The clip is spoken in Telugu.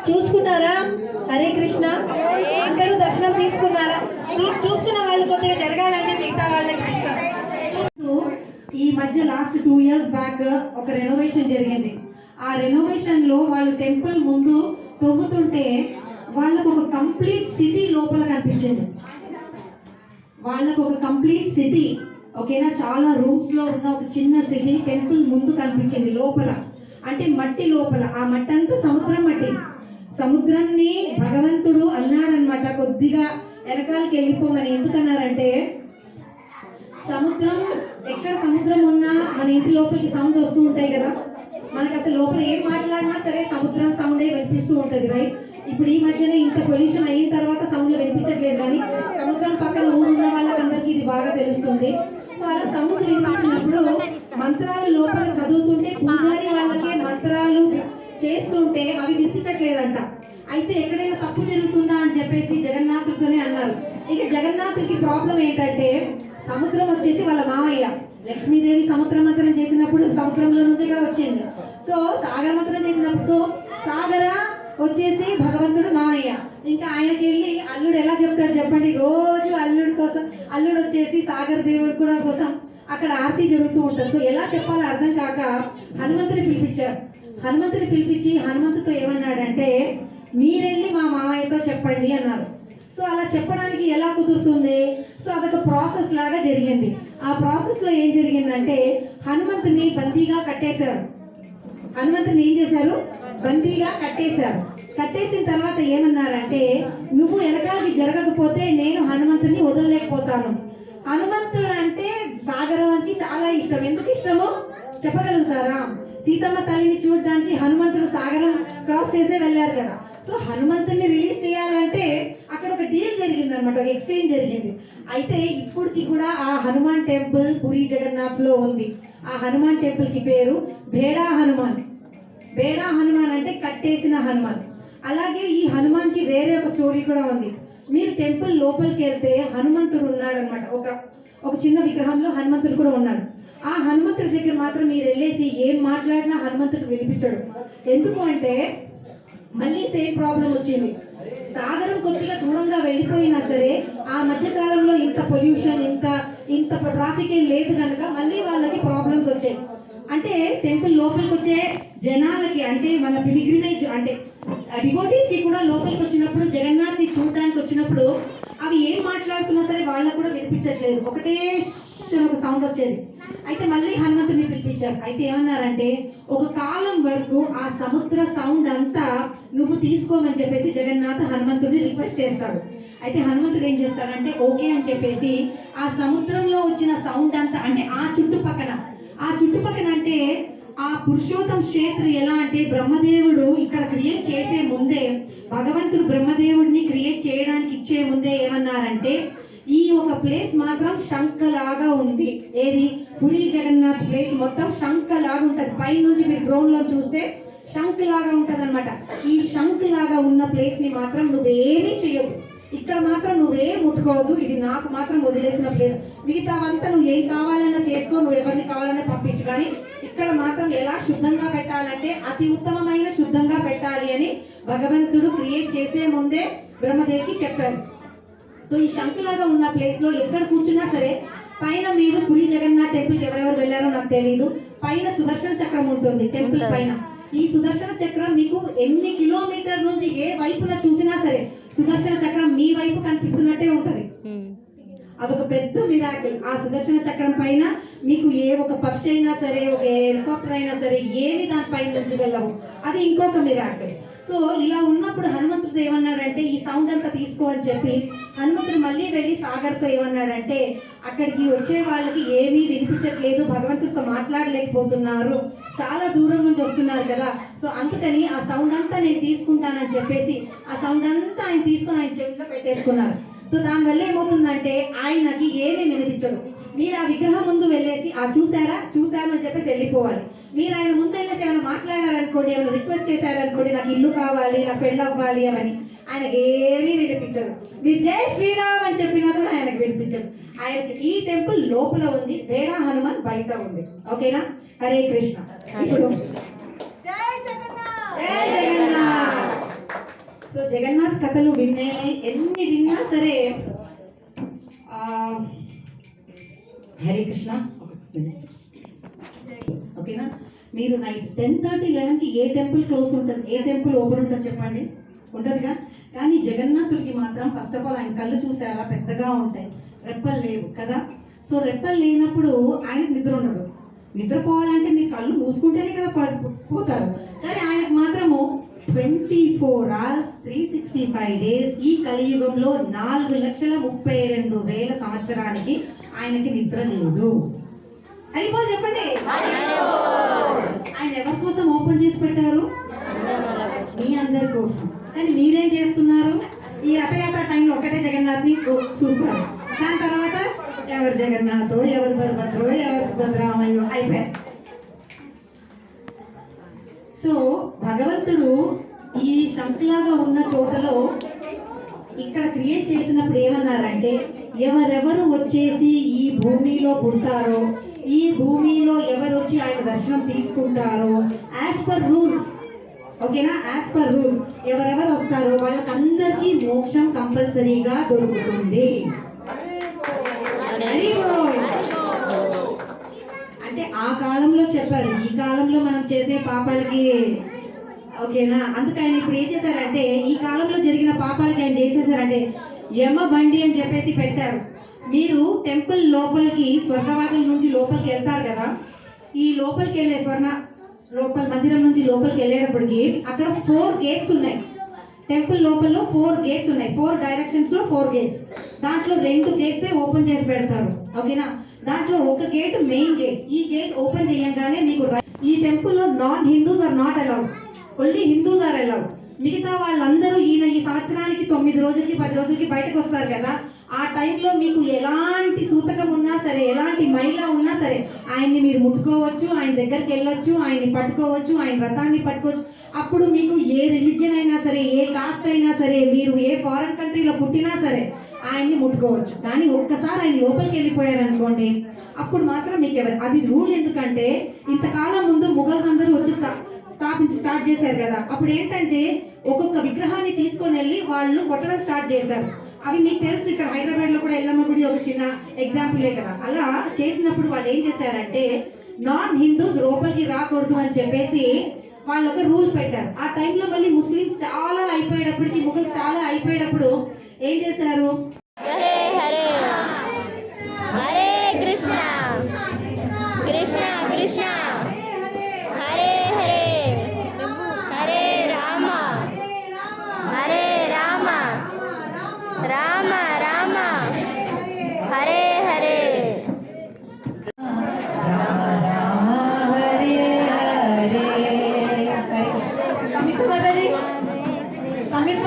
చూసుకున్నారా? హరే కృష్ణ. అందరూ దర్శనం తీసుకున్నారా? చూసుకున్న వాళ్ళు కొద్దిగా జరగాలంటే మిగతా వాళ్ళకి ఇష్టం. చూస్తూ ఈ మధ్య లాస్ట్ 2 years బ్యాక్ ఒక రెనోవేషన్ జరిగింది. ఆ రెనోవేషన్ లో వాళ్ళు టెంపుల్ ముందు తవ్వుతుంటే వాళ్ళకు ఒక కంప్లీట్ సిటీ లోపల కనిపించింది. వాళ్ళకు ఒక కంప్లీట్ సిటీ, ఓకేనా, చాలా రూమ్స్ లో ఉన్న ఒక చిన్న సిటీ టెంపుల్ ముందు కనిపించింది లోపల. అంటే మట్టి లోపల, ఆ మట్టి అంతా సముద్రం మట్టి. సముద్రాన్ని భగవంతుడు అన్నాడనమాట కొద్దిగా వెనకాలకి వెళ్ళిపోమని. ఎందుకన్నారంటే సముద్రం, ఎక్కడ సముద్రం ఉన్నా మన ఇంటి లోపలికి సౌండ్స్ వస్తూ ఉంటాయి కదా. మనకు అసలు లోపల ఏం మాట్లాడినా సరే సముద్రం సౌండే వినిపిస్తూ ఉంటుంది, రైట్? ఇప్పుడు ఈ మధ్యన ఇంత పొల్యూషన్ అయిన తర్వాత సౌండ్లు వినిపించట్లేదు, కానీ సముద్రం పక్కన ఊరున్న వాళ్ళకందరికీ ఇది బాగా తెలుస్తుంది. సో అలా సౌండ్స్ వినిపించినప్పుడు మంత్రాలు లోపల చదువుతుంటే పూజారి వాళ్ళకే మంత్రాలు చేస్తుంటే అవి వినిపించట్లేదంట. అయితే ఎక్కడైనా తప్పు జరుగుతుందా అని చెప్పేసి జగన్నాథుడితోనే అన్నారు. ఇక జగన్నాథుడికి ప్రాబ్లం ఏంటంటే సముద్రం వచ్చేసి వాళ్ళ మామయ్య. లక్ష్మీదేవి సముద్ర మంత్రం చేసినప్పుడు సముద్రంలో నుంచి ఇక్కడ వచ్చింది. సో సాగర మంత్రం చేసినప్పుడు సో సాగర వచ్చేసి భగవంతుడు మామయ్య. ఇంకా ఆయనకి వెళ్ళి అల్లుడు ఎలా చెప్తాడు చెప్పండి? రోజు అల్లుడు కోసం, అల్లుడు వచ్చేసి సాగర దేవుడు కూడా కోసం అక్కడ ఆరతి జరుగుతూ ఉంటుంది. సో ఎలా చెప్పాలో అర్థం కాక హనుమంతుని పిలిపించాడు. హనుమంతుని పిలిపించి హనుమంతుతో ఏమన్నాడంటే మీరెళ్ళి మా మామయ్యతో చెప్పండి అన్నారు. సో అలా చెప్పడానికి ఎలా కుదురుతుంది? సో అదొక ప్రాసెస్ లాగా జరిగింది. ఆ ప్రాసెస్ లో ఏం జరిగిందంటే హనుమంతుని బందీగా కట్టేశారు. హనుమంతుని ఏం చేశారు? బందీగా కట్టేశారు. కట్టేసిన తర్వాత ఏమన్నారంటే నువ్వు వెనకాలకి జరగకపోతే నేను హనుమంతుని వదలలేకపోతాను. హనుమంతుడు అంటే సాగరానికి చాలా ఇష్టం. ఎందుకు ఇష్టమో చెప్పగలుగుతారా? సీతమ్మ తల్లిని చూడడానికి హనుమంతుడు సాగరం క్రాస్ చేసే వెళ్ళారు కదా. సో హనుమంతుని రిలీజ్ చేయాలంటే అక్కడ ఒక డీల్ జరిగింది అనమాట, ఒక ఎక్స్చేంజ్ జరిగింది. అయితే ఇప్పటికి కూడా ఆ హనుమాన్ టెంపుల్ పూరి జగన్నాథ్ లో ఉంది. ఆ హనుమాన్ టెంపుల్ కి పేరు బేడా హనుమాన్. బేడా హనుమాన్ అంటే కట్టేసిన హనుమాన్. అలాగే ఈ హనుమాన్ కి వేరే ఒక స్టోరీ కూడా ఉంది. మీరు టెంపుల్ లోపలికి వెళ్తే హనుమంతుడు ఉన్నాడు అనమాట. ఒక చిన్న విగ్రహంలో హనుమంతుడు కూడా ఉన్నాడు. ఆ హనుమంతుడి దగ్గర మాత్రం మీరు వెళ్ళేసి ఏం మాట్లాడినా హనుమంతుడు వినిపించాడు. ఎందుకు అంటే మళ్ళీ సేమ్ ప్రాబ్లం వచ్చింది. సాగరం కొద్దిగా దూరంగా వెళ్ళిపోయినా సరే ఆ మధ్య కాలంలో ఇంత పొల్యూషన్, ఇంత ట్రాఫిక్ ఏం లేదు కనుక మళ్ళీ వాళ్ళకి ప్రాబ్లమ్స్ వచ్చాయి. అంటే టెంపుల్ లోపలికి వచ్చే జనాలకి, అంటే మన పిలిగ్రిమేజ్ అంటే డివోటీస్ కి కూడా లోపలికి వచ్చినప్పుడు జగన్నాథ్ ని చూడడానికి వచ్చినప్పుడు అవి ఏం మాట్లాడుతున్నా సరే వాళ్ళకు కూడా వినిపించట్లేదు, ఒకటే ఒక సౌండ్ వచ్చేది. అయితే మళ్ళీ హనుమంతుని పిలిపించారు. అయితే ఏమన్నారంటే ఒక కాలం వరకు ఆ సముద్ర సౌండ్ అంతా నువ్వు తీసుకోమని చెప్పేసి జగన్నాథ్ హనుమంతుడిని రిక్వెస్ట్ చేస్తాడు. అయితే హనుమంతుడు ఏం చేస్తాడంటే ఓకే అని చెప్పేసి ఆ సముద్రంలో వచ్చిన సౌండ్ అంతా, అంటే ఆ చుట్టుపక్కన అంటే ఆ పురుషోత్తం క్షేత్రం ఎలా అంటే బ్రహ్మదేవుడు ఇక్కడ క్రియేట్ చేసే ముందే, భగవంతుడు బ్రహ్మదేవుడిని క్రియేట్ చేయడానికి ఇచ్చే ముందే ఏమన్నారంటే ఈ ఒక ప్లేస్ మాత్రం శంఖలాగా ఉంది. ఏది? పూరి జగన్నాథ్ ప్లేస్ మొత్తం శంఖలాగా ఉంటుంది. పైన నుంచి మీరు డ్రోన్ లో చూస్తే శంఖ్ లాగా ఉంటది అనమాట. ఈ శంఖ్ లాగా ఉన్న ప్లేస్ ని మాత్రం నువ్వేమీ చెయ్యవు, ఇక్కడ మాత్రం నువ్వేం ముట్టుకోవద్దు, ఇది నాకు మాత్రం వదిలేసిన ప్లేస్. మిగతావంతా నువ్వు ఏం కావాలన్నా చేసుకో, నువ్వు ఎవరిని కావాలన్నా పంపించు, కానీ ఇక్కడ మాత్రం ఎలా శుద్ధంగా పెట్టాలంటే అతి ఉత్తమమైన శుద్ధంగా పెట్టాలి అని భగవంతుడు క్రియేట్ చేసే ముందే బ్రహ్మదేవికి చెప్పారు. సో ఈ శంఖలాగా ఉన్న ప్లేస్ లో ఎక్కడ కూర్చున్నా సరే పైన మీరు పూరి జగన్నాథ్ టెంపుల్ కి ఎవరెవరు వెళ్ళారో నాకు తెలియదు, పైన సుదర్శన చక్రం ఉంటుంది టెంపుల్ పైన. ఈ సుదర్శన చక్రం మీకు ఎన్ని కిలోమీటర్ నుంచి ఏ వైపున చూసినా సరే సుదర్శన చక్రం మీ వైపు కనిపిస్తున్నట్టే ఉంటది. అదొక పెద్ద మిరాకిల్. ఆ సుదర్శన చక్రం పైన మీకు ఏ ఒక పక్షి అయినా సరే, ఒక హెలికాప్టర్ అయినా సరే ఏమి దానిపైన నుంచి వెళ్ళవు. అది ఇంకొక మిరాకిల్. సో ఇలా ఉన్నప్పుడు హనుమంతుడు ఏమన్నాడంటే ఈ సౌండ్ అంతా తీసుకో అని చెప్పి హనుమంతుడు మళ్ళీ వెళ్ళి సాగర్తో ఏమన్నాడంటే అక్కడికి వచ్చే వాళ్ళకి ఏమీ వినిపించట్లేదు, భగవంతుడితో మాట్లాడలేకపోతున్నారు, చాలా దూరం నుంచి వస్తున్నారు కదా. సో అందుకని ఆ సౌండ్ అంతా నేను తీసుకుంటానని చెప్పేసి ఆ సౌండ్ అంతా ఆయన తీసుకొని ఆయన చెవిలో పెట్టేసుకున్నారు. సో దానివల్ల ఏమవుతుందంటే ఆయనకి ఏమీ వినిపించదు. మీరు ఆ విగ్రహం ముందు వెళ్ళేసి చూసారు అని చెప్పేసి వెళ్ళిపోవాలి. మీరు ఆయన ముందు వెళ్ళేసి ఏమైనా మాట్లాడారనుకోండి, ఏమైనా రిక్వెస్ట్ చేశారనుకోండి, నాకు ఇల్లు కావాలి, నాకు పెళ్ళి అవ్వాలి అని, ఆయనకి ఏమీ వినిపించదు. మీరు జై శ్రీరామ్ అని చెప్పినా కూడా ఆయనకు వినిపించదు. ఆయనకి ఈ టెంపుల్ లోపల ఉంది, బేడా హనుమాన్ బయట ఉంది. ఓకేనా? హరే కృష్ణ. ఇప్పుడు జై జగన్నాథ్. సో జగన్నాథ్ కథలు విన్నేనే ఎన్ని విన్నా సరే హరే కృష్ణ ఓకేనా. మీరు నైట్ 10:30, 11కి ఏ టెంపుల్ క్లోజ్ ఉంటుంది, ఏ టెంపుల్ ఓపెన్ ఉంటుంది చెప్పండి? ఉంటుందిగా. కానీ జగన్నాథుడికి మాత్రం ఫస్ట్ ఆఫ్ ఆల్ ఆయన కళ్ళు చూసారా పెద్దగా ఉంటాయి, రెప్పలు లేవు కదా. సో రెప్పలు లేనప్పుడు ఆయనకు నిద్ర ఉండదు. నిద్రపోవాలంటే మీరు కళ్ళు మూసుకుంటేనే కదా పోతారు. కానీ ఆయనకు మాత్రము 24 hours 365 days ఈ కలియుగంలో 4,32,000 సంవత్సరానికి ఆయనకి నిద్ర లేదు. అయిపో చెప్పండి. ఆయన ఎవరి కోసం ఓపెన్ చేసి పెట్టారు? మీ అందరి కోసం. కానీ మీరేం చేస్తున్నారు? ఈ రథయాత్ర టైంలో ఒకటే జగన్నాథ్ని చూస్తారు. దాని తర్వాత ఎవరు జగన్నాథో, ఎవరు బలభద్రో, ఎవరు సుభద్రామయ్యో అయిపోయారు. సో భగవంతుడు ఈ శంఖలాగా ఉన్న చోటలో ఇక్కడ క్రియేట్ చేసినప్పుడు ఏమన్నారంటే, ఎవరెవరు వచ్చేసి ఈ భూమిలో పుడతారో, ఈ భూమిలో ఎవరు వచ్చి ఆయన దర్శనం తీసుకుంటారో, యాజ్ పర్ రూల్స్, ఓకేనా, యాజ్ పర్ రూల్స్ ఎవరెవరు వస్తారో వాళ్ళకందరికీ మోక్షం కంపల్సరీగా దొరుకుతుంది. అంటే ఆ కాలంలో చెప్పారు, ఈ కాలంలో మనం చేసే పాపాలకి ఓకేనా. అందుకు ఆయన ఇప్పుడు ఏం చేశారంటే, ఈ కాలంలో జరిగిన పాపాలకి ఆయన చేసేసారంటే యమ బండి అని చెప్పేసి పెట్టారు. మీరు టెంపుల్ లోపలికి స్వర్గవాదుల నుంచి లోపలికి వెళ్తారు కదా, ఈ లోపలికి వెళ్ళే మందిరం నుంచి లోపలికి వెళ్ళేటప్పటికి అక్కడ 4 gates ఉన్నాయి. టెంపుల్ లోపల 4 gates ఉన్నాయి. 4 directions లో 4 gates. దాంట్లో 2 gates ఓపెన్ చేసి పెడతారు, ఓకేనా. దాంట్లో ఒక గేట్ మెయిన్ గేట్. ఈ గేట్ ఓపెన్ చేయగానే మీకు ఈ టెంపుల్లో non Hindus are not allowed, only Hindus are allowed. మిగతా వాళ్ళందరూ ఈ సంవత్సరానికి 9 రోజులకి 10 రోజులకి బయటకు వస్తారు కదా, ఆ టైంలో మీకు ఎలాంటి సూతకం ఉన్నా సరే, ఎలాంటి మైల ఉన్నా సరే ఆయన్ని మీరు ముట్టుకోవచ్చు, ఆయన దగ్గరికి వెళ్ళొచ్చు, ఆయన్ని పట్టుకోవచ్చు, ఆయన వ్రతాన్ని పట్టుకోవచ్చు. అప్పుడు మీకు ఏ రిలీజియన్ అయినా సరే, ఏ కాస్ట్ అయినా సరే, మీరు ఏ ఫారెన్ కంట్రీలో పుట్టినా సరే ఆయన్ని ముట్టుకోవచ్చు. కానీ ఒక్కసారి ఆయన లోపలికి వెళ్ళిపోయారనుకోండి, అప్పుడు మాత్రం మీకు ఎవరు. అది రూల్. ఎందుకంటే ఇంతకాలం ముందు ముఘల్స్ అందరూ వచ్చి స్టార్ట్ చేశారు కదా, అప్పుడు ఏంటంటే ఒక్కొక్క విగ్రహాన్ని తీసుకొని వెళ్ళి వాళ్ళు కొట్టడం స్టార్ట్ చేశారు. అవి మీకు తెలుసు, ఇక్కడ హైదరాబాద్ లో కూడా ఎల్లమ్మ గుడి ఒక చిన్న ఎగ్జాంపులే కదా. అలా చేసినప్పుడు వాళ్ళు ఏం చేశారంటే, నాన్ హిందూస్ లోపలికి రాకూడదు అని చెప్పేసి వాళ్ళు ఒక రూల్ పెట్టారు. ఆ టైంలో మళ్ళీ ముస్లిమ్స్ చాలా అయిపోయేటప్పటికి, ముగ్గురు చాలా అయిపోయేటప్పుడు ఏం చేశారు, హరే హరే హరే కృష్ణ కృష్ణ కృష్ణ హరే హరే హరే రామ హరే రామ రామ రామ హరే హరే సమిత